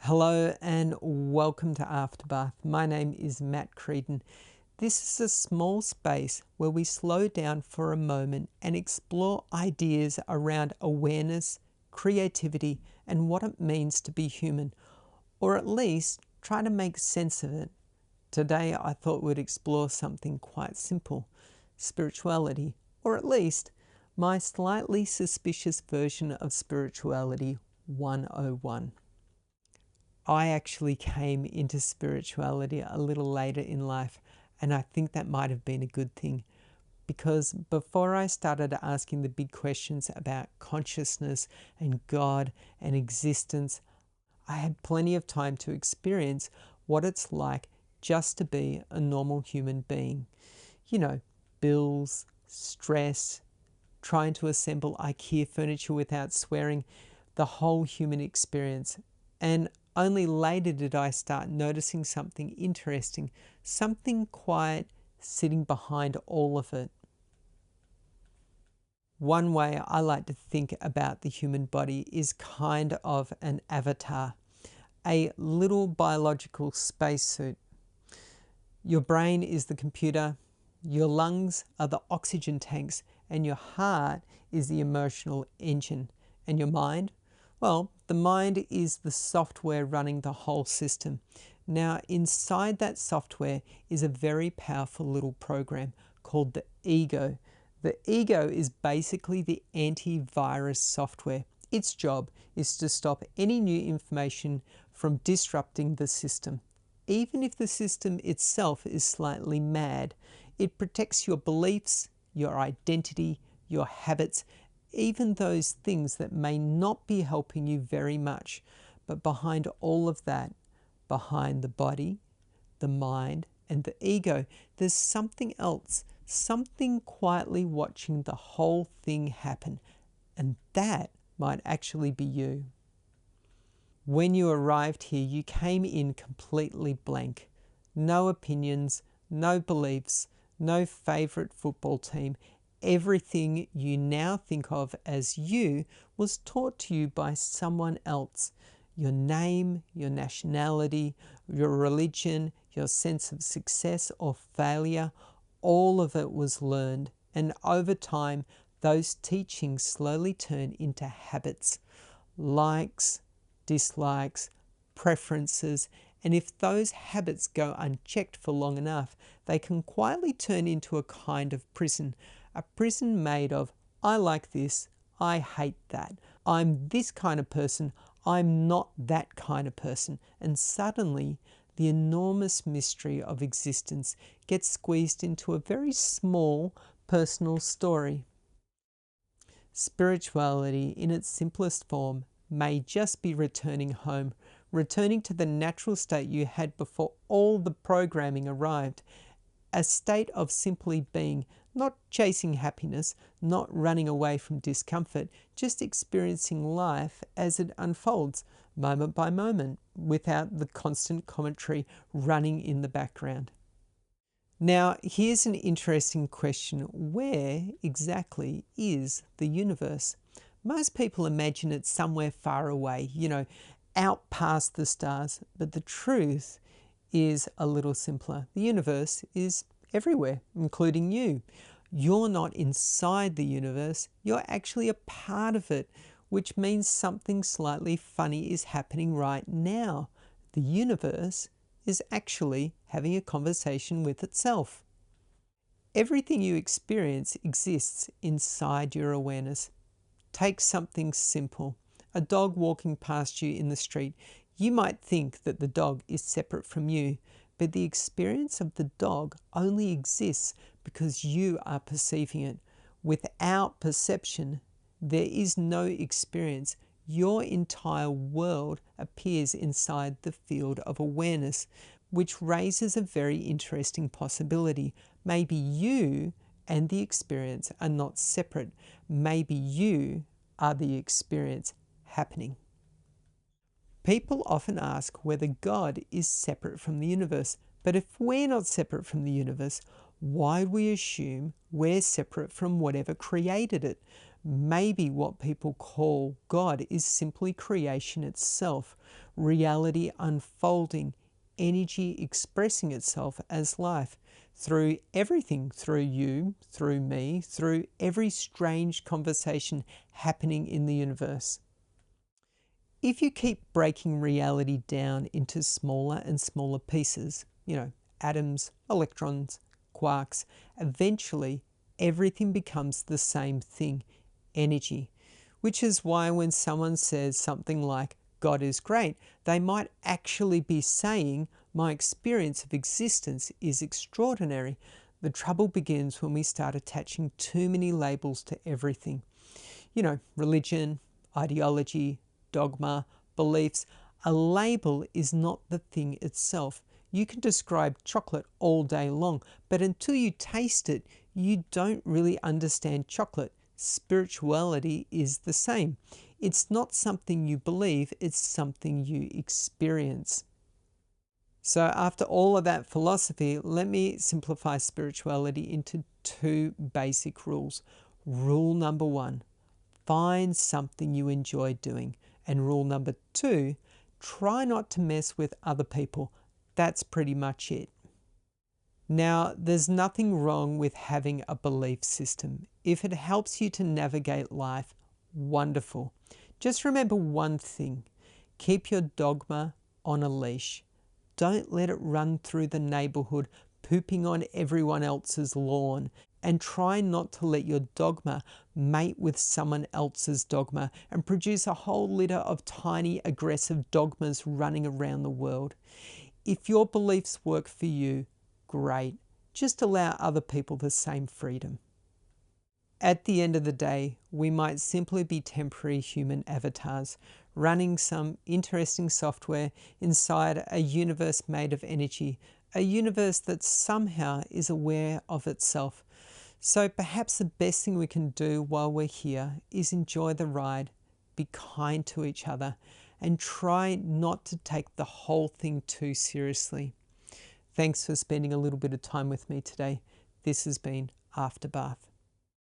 Hello and welcome to Afterbath. My name is Matt Creedon. This is a small space where we slow down for a moment and explore ideas around awareness, creativity, and what it means to be human, or at least try to make sense of it. Today I thought we'd explore something quite simple, spirituality, or at least my slightly suspicious version of spirituality 101. I actually came into spirituality a little later in life, and I think that might have been a good thing, because before I started asking the big questions about consciousness and God and existence, I had plenty of time to experience what it's like just to be a normal human being. You know, bills, stress, trying to assemble IKEA furniture without swearing, the whole human experience. And only later did I start noticing something interesting, something quiet sitting behind all of it. One way I like to think about the human body is kind of an avatar, a little biological spacesuit. Your brain is the computer, your lungs are the oxygen tanks, and your heart is the emotional engine. And your mind? Well, the mind is the software running the whole system. Now, inside that software is a very powerful little program called the ego. The ego is basically the antivirus software. Its job is to stop any new information from disrupting the system. Even if the system itself is slightly mad, it protects your beliefs, your identity, your habits, even those things that may not be helping you very much. But behind all of that, behind the body, the mind, and the ego, there's something else, something quietly watching the whole thing happen. And that might actually be you. When you arrived here, you came in completely blank. No opinions, no beliefs, no favorite football team. Everything you now think of as you was taught to you by someone else. Your name, your nationality, your religion, your sense of success or failure, all of it was learned. And over time, those teachings slowly turn into habits, likes, dislikes, preferences, and if those habits go unchecked for long enough, they can quietly turn into a kind of prison. A prison made of, I like this, I hate that. I'm this kind of person, I'm not that kind of person. And suddenly, the enormous mystery of existence gets squeezed into a very small personal story. Spirituality, in its simplest form, may just be returning home, returning to the natural state you had before all the programming arrived. A state of simply being, not chasing happiness, not running away from discomfort, just experiencing life as it unfolds, moment by moment, without the constant commentary running in the background. Now, here's an interesting question. Where exactly is the universe? Most people imagine it somewhere far away, out past the stars, but the truth is a little simpler. The universe is everywhere, including you. You're not inside the universe, you're actually a part of it, which means something slightly funny is happening right now. The universe is actually having a conversation with itself. Everything you experience exists inside your awareness. Take something simple. A dog walking past you in the street. You might think that the dog is separate from you, but the experience of the dog only exists because you are perceiving it. Without perception, there is no experience. Your entire world appears inside the field of awareness, which raises a very interesting possibility. Maybe you and the experience are not separate. Maybe you are the experience happening. People often ask whether God is separate from the universe, but if we're not separate from the universe, why do we assume we're separate from whatever created it? Maybe what people call God is simply creation itself, reality unfolding, energy expressing itself as life through everything, through you, through me, through every strange conversation happening in the universe. If you keep breaking reality down into smaller and smaller pieces, atoms, electrons, quarks, eventually everything becomes the same thing, energy. Which is why when someone says something like, God is great, they might actually be saying, my experience of existence is extraordinary. The trouble begins when we start attaching too many labels to everything. Religion, ideology, dogma, beliefs. A label is not the thing itself. You can describe chocolate all day long, but until you taste it, you don't really understand chocolate. Spirituality is the same. It's not something you believe, it's something you experience. So after all of that philosophy, let me simplify spirituality into 2 basic rules. Rule number 1, find something you enjoy doing. And rule number 2, try not to mess with other people. That's pretty much it. Now, there's nothing wrong with having a belief system. If it helps you to navigate life, wonderful. Just remember one thing. Keep your dogma on a leash. Don't let it run through the neighborhood, pooping on everyone else's lawn. And try not to let your dogma mate with someone else's dogma and produce a whole litter of tiny aggressive dogmas running around the world. If your beliefs work for you, great. Just allow other people the same freedom. At the end of the day, we might simply be temporary human avatars, running some interesting software inside a universe made of energy, a universe that somehow is aware of itself. So perhaps the best thing we can do while we're here is enjoy the ride, be kind to each other, and try not to take the whole thing too seriously. Thanks for spending a little bit of time with me today. This has been Afterbath.